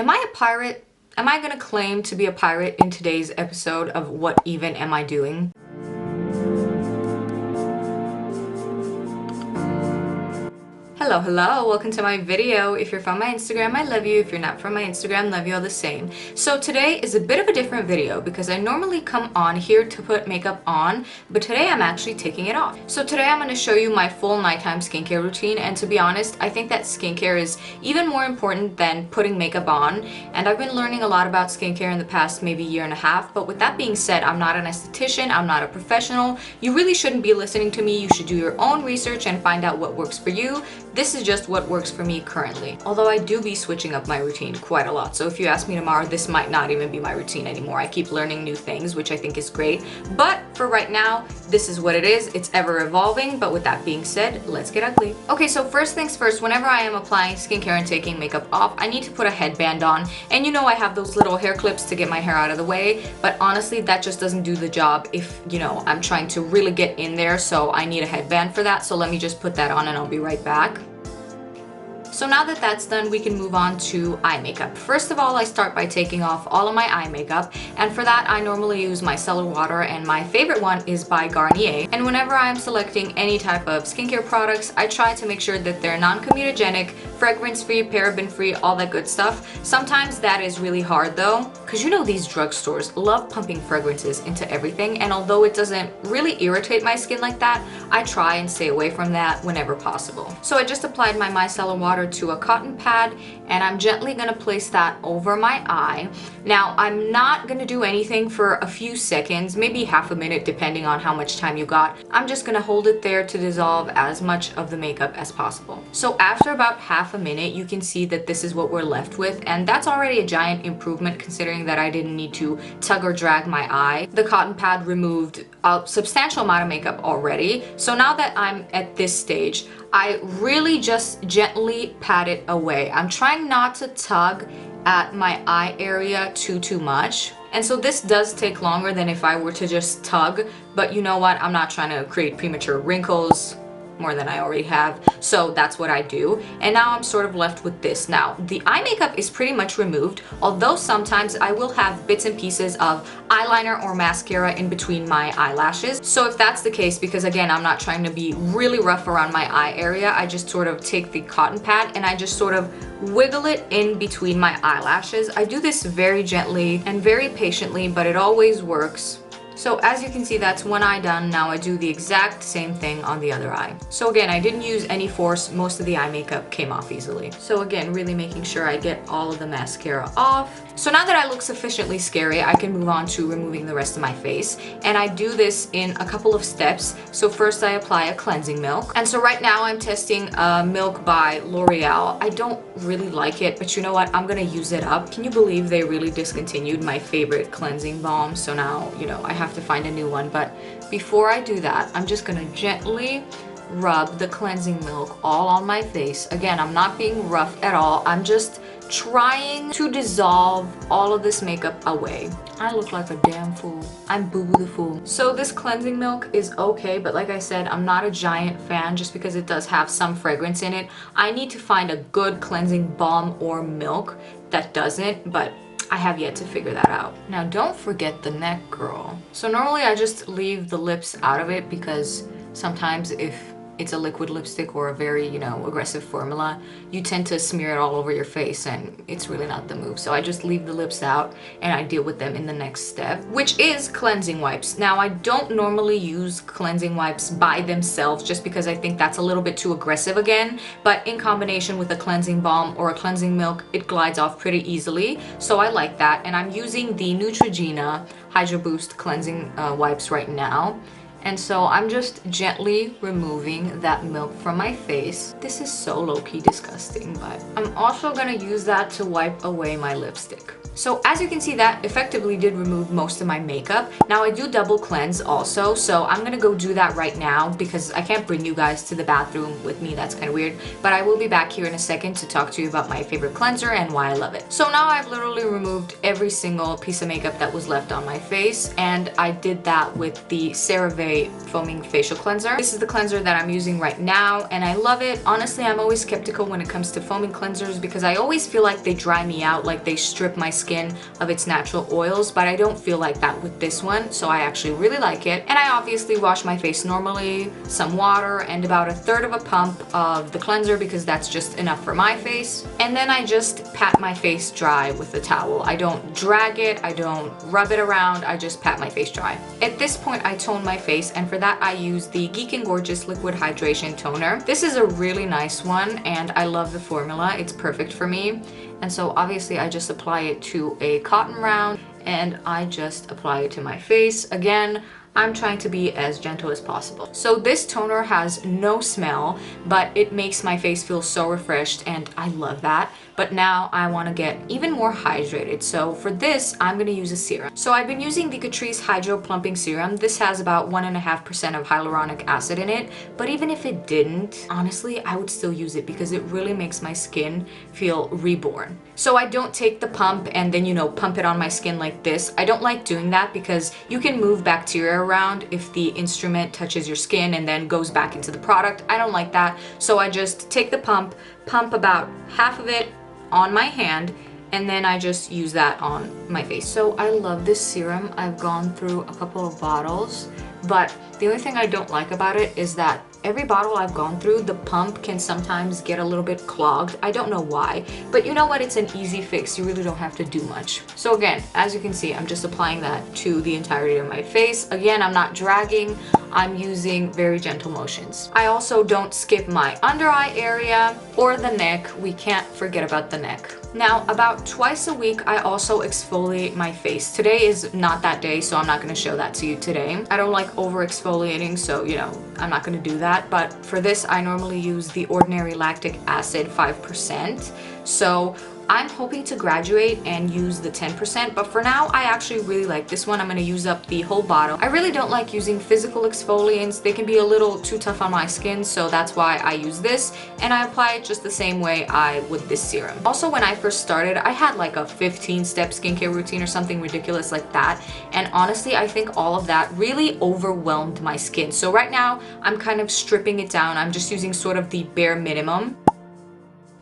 Am I a pirate? Am I gonna claim to be a pirate in today's episode of What Even Am I Doing? Hello, hello, welcome to my video. If you're from my Instagram, I love you. If you're not from my Instagram, love you all the same. So today is a bit of a different video because I normally come on here to put makeup on, but today I'm actually taking it off. So today I'm going to show you my full nighttime skincare routine, and to be honest, I think that skincare is even more important than putting makeup on, and I've been learning a lot about skincare in the past maybe year and a half, but with that being said, I'm not an esthetician, I'm not a professional. You really shouldn't be listening to me. You should do your own research and find out what works for you. This is just what works for me currently. Although I do be switching up my routine quite a lot. So if you ask me tomorrow, this might not even be my routine anymore. I keep learning new things, which I think is great. But for right now, this is what it is. It's ever evolving. But with that being said, let's get ugly. Okay, so first things first, whenever I am applying skincare and taking makeup off, I need to put a headband on. And you know I have those little hair clips to get my hair out of the way. But honestly, that just doesn't do the job if, you know, I'm trying to really get in there. So I need a headband for that. So let me just put that on and I'll be right back. So now that that's done, we can move on to eye makeup. First of all, I start by taking off all of my eye makeup, and for that I normally use micellar water, and my favorite one is by Garnier. And whenever I'm selecting any type of skincare products, I try to make sure that they're non-comedogenic, fragrance-free, paraben-free, all that good stuff. Sometimes that is really hard though, because you know these drugstores love pumping fragrances into everything, and although it doesn't really irritate my skin like that, I try and stay away from that whenever possible. So I just applied my micellar water to a cotton pad, and I'm gently gonna place that over my eye. Now I'm not gonna do anything for a few seconds, maybe half a minute depending on how much time you got. I'm just gonna hold it there to dissolve as much of the makeup as possible. So after about half a minute, you can see that this is what we're left with, and that's already a giant improvement considering that I didn't need to tug or drag my eye. The cotton pad removed a substantial amount of makeup already. So now that I'm at this stage, I really just gently pat it away. I'm trying not to tug at my eye area too much. And so this does take longer than if I were to just tug, but you know what? I'm not trying to create premature wrinkles more than I already have, so that's what I do. And now I'm sort of left with this. Now the eye makeup is pretty much removed, although sometimes I will have bits and pieces of eyeliner or mascara in between my eyelashes. So if that's the case, because again I'm not trying to be really rough around my eye area, I just sort of take the cotton pad and I just sort of wiggle it in between my eyelashes. I do this very gently and very patiently, but it always works. So as you can see, that's one eye done. Now I do the exact same thing on the other eye. So again, I didn't use any force. Most of the eye makeup came off easily. So again, really making sure I get all of the mascara off. So now that I look sufficiently scary, I can move on to removing the rest of my face. And I do this in a couple of steps. So first I apply a cleansing milk. And so right now I'm testing Milk by L'Oreal. I don't really like it, but you know what? I'm gonna use it up. Can you believe they really discontinued my favorite cleansing balm? So now, you know, I have to find a new one. But before I do that, I'm just gonna gently rub the cleansing milk all on my face. Again, I'm not being rough at all. I'm just trying to dissolve all of this makeup away. I look like a damn fool. I'm Boo-Boo the Fool. So this cleansing milk is okay, but like I said, I'm not a giant fan just because it does have some fragrance in it. I need to find a good cleansing balm or milk that doesn't, but I have yet to figure that out. Now don't forget the neck, girl. So normally I just leave the lips out of it because sometimes if it's a liquid lipstick or a very, you know, aggressive formula, you tend to smear it all over your face and it's really not the move. So I just leave the lips out and I deal with them in the next step, which is cleansing wipes. Now I don't normally use cleansing wipes by themselves just because I think that's a little bit too aggressive again, but in combination with a cleansing balm or a cleansing milk, it glides off pretty easily. So I like that, and I'm using the Neutrogena Hydro Boost cleansing wipes right now. And so I'm just gently removing that milk from my face. This is so low-key disgusting, but I'm also gonna use that to wipe away my lipstick. So as you can see, that effectively did remove most of my makeup. Now I do double cleanse also, so I'm gonna go do that right now because I can't bring you guys to the bathroom with me. That's kind of weird, but I will be back here in a second to talk to you about my favorite cleanser and why I love it. So now I've literally removed every single piece of makeup that was left on my face, and I did that with the Cerave a foaming facial cleanser. This is the cleanser that I'm using right now, and I love it. Honestly, I'm always skeptical when it comes to foaming cleansers because I always feel like they dry me out, like they strip my skin of its natural oils, but I don't feel like that with this one, so I actually really like it. And I obviously wash my face normally, some water, and about 1/3 of a pump of the cleanser because that's just enough for my face. And then I just pat my face dry with a towel. I don't drag it, I don't rub it around, I just pat my face dry. At this point, I tone my face, and for that I use the Geek and Gorgeous Liquid Hydration Toner. This is a really nice one, and I love the formula. It's perfect for me. And so obviously I just apply it to a cotton round, and I just apply it to my face. Again, I'm trying to be as gentle as possible. So this toner has no smell, but it makes my face feel so refreshed, and I love that. But now I want to get even more hydrated. So for this, I'm going to use a serum. So I've been using the Catrice Hydro Plumping Serum. This has about 1.5% of hyaluronic acid in it. But even if it didn't, honestly, I would still use it because it really makes my skin feel reborn. So I don't take the pump and then, you know, pump it on my skin like this. I don't like doing that because you can move bacteria around if the instrument touches your skin and then goes back into the product. I don't like that. So I just take the pump about half of it on my hand, and then I just use that on my face. So I love this serum. I've gone through a couple of bottles, but the only thing I don't like about it is that every bottle I've gone through, the pump can sometimes get a little bit clogged. I don't know why, but you know what? It's an easy fix. You really don't have to do much. So again, as you can see, I'm just applying that to the entirety of my face. Again, I'm not dragging. I'm using very gentle motions. I also don't skip my under eye area or the neck. We can't forget about the neck. Now, about twice a week, I also exfoliate my face. Today is not that day, so I'm not going to show that to you today. I don't like over exfoliating, so, you know, I'm not going to do that. But for this, I normally use the Ordinary Lactic Acid 5%. So I'm hoping to graduate and use the 10%, but for now, I actually really like this one. I'm going to use up the whole bottle. I really don't like using physical exfoliants. They can be a little too tough on my skin, so that's why I use this, and I apply it just the same way I would this serum. Also, when I first started, I had like a 15-step skincare routine or something ridiculous like that, and honestly, I think all of that really overwhelmed my skin. So right now, I'm kind of stripping it down. I'm just using sort of the bare minimum,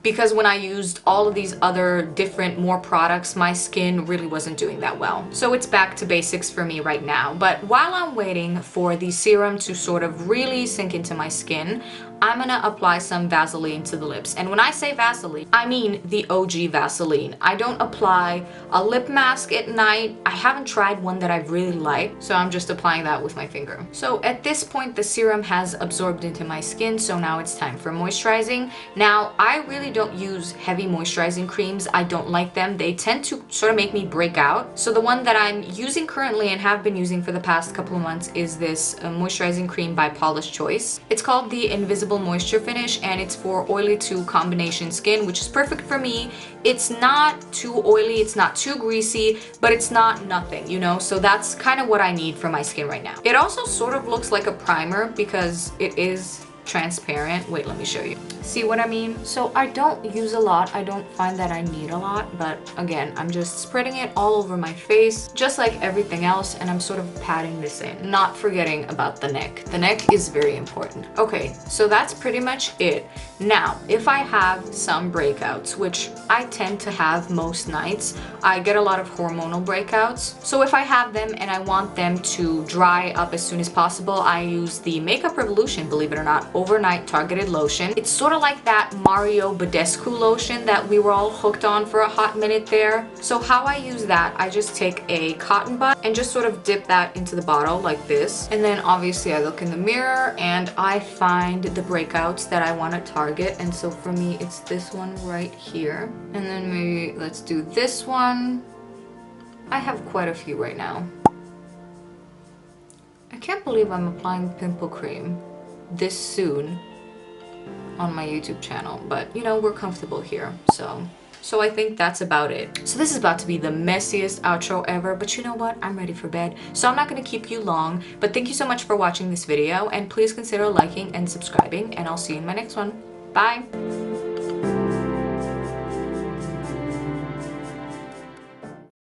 because when I used all of these other different more products, my skin really wasn't doing that well. So it's back to basics for me right now. But while I'm waiting for the serum to sort of really sink into my skin, I'm gonna apply some Vaseline to the lips. And when I say Vaseline, I mean the OG Vaseline. I don't apply a lip mask at night. I haven't tried one that I really like, so I'm just applying that with my finger. So at this point, the serum has absorbed into my skin, so now it's time for moisturizing. Now, I really don't use heavy moisturizing creams. I don't like them. They tend to sort of make me break out. So the one that I'm using currently and have been using for the past couple of months is this moisturizing cream by Paula's Choice. It's called the Invisible Moisture Finish, and it's for oily to combination skin, which is perfect for me. It's not too oily, it's not too greasy, but it's not nothing, you know? So that's kind of what I need for my skin right now. It also sort of looks like a primer because it is transparent. Wait, let me show you. See what I mean? So I don't use a lot. I don't find that I need a lot, but again, I'm just spreading it all over my face, just like everything else, and I'm sort of patting this in, not forgetting about the neck. The neck is very important. Okay, so that's pretty much it. Now, if I have some breakouts, which I tend to have most nights, I get a lot of hormonal breakouts. So if I have them and I want them to dry up as soon as possible, I use the Makeup Revolution, believe it or not, overnight targeted lotion. It's sort of like that Mario Badescu lotion that we were all hooked on for a hot minute there. So how I use that, I just take a cotton bud and just sort of dip that into the bottle like this. And then obviously I look in the mirror and I find the breakouts that I want to target. And so for me, it's this one right here. And then maybe let's do this one. I have quite a few right now. I can't believe I'm applying pimple cream this soon on my YouTube channel, but you know, we're comfortable here, so I think that's about it. So this is about to be the messiest outro ever, but you know what? I'm ready for bed, so I'm not going to keep you long, but thank you so much for watching this video, and please consider liking and subscribing, and I'll see you in my next one. Bye!